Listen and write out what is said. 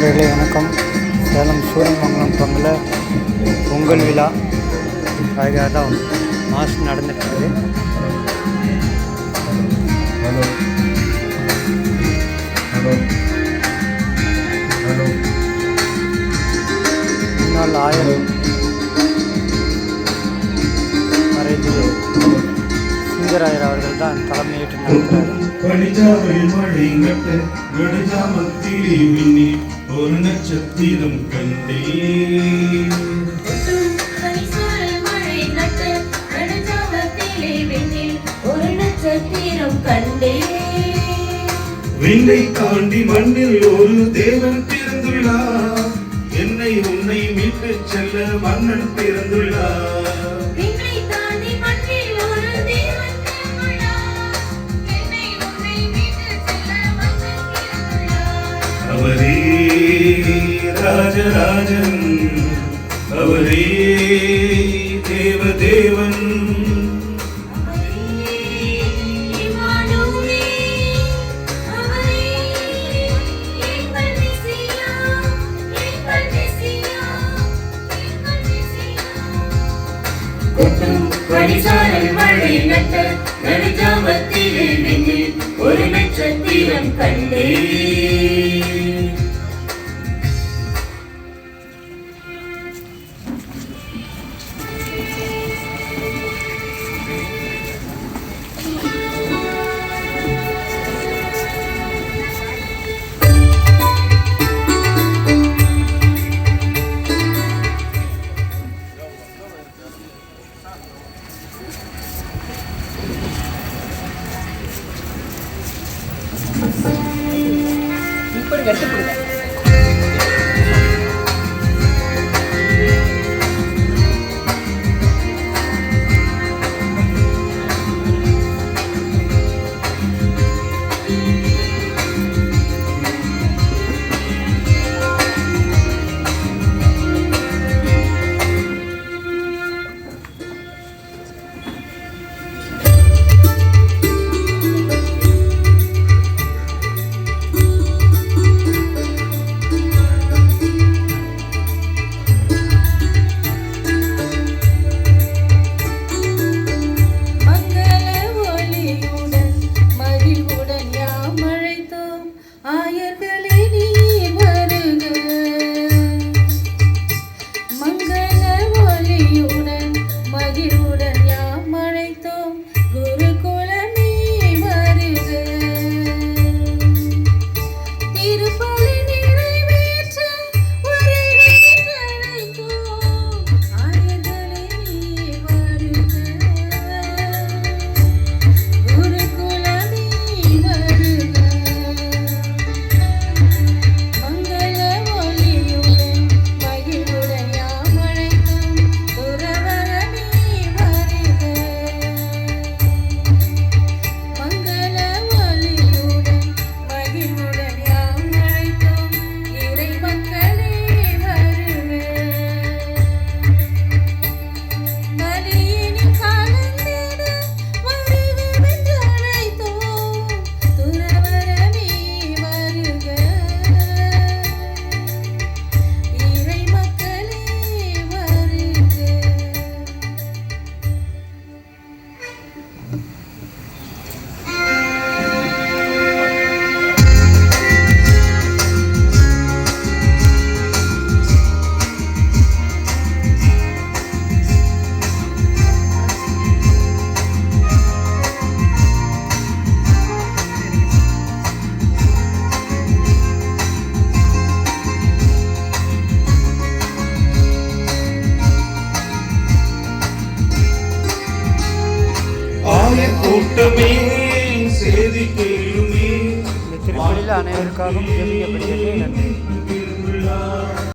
நண்பர்களே வணக்கம். சேலம் சூரியமங்கலம் பங்கில் பொங்கல் விழா அதுக்காக தான் மாஸ் நடந்துட்டுருக்கு. முன்னாள் ஆயர் மறைந்து சுந்தராயர் அவர்கள் தான் தலைமையேற்று நடத்துகிறார். ஒரு நட்சத்திரம் கண்டே விண்ணை தாண்டி மண்ணில் ஒரு தேவன் பிறந்துள்ளார். என்னை உன்னை மீட்டு செல்ல மன்னன் பிறந்துள்ளார். அவரே ராஜராஜன், அவரே தேவதேவன், ஒரு நட்சத்திரம் கண்டே. இப்படி கட்டுப்படுங்க. கூட்டமே சேதி கேளுமே. இந்த திருப்பலியில் அனைவருக்காகவும் ஜெபிக்கப்படுகிறது. நன்றி.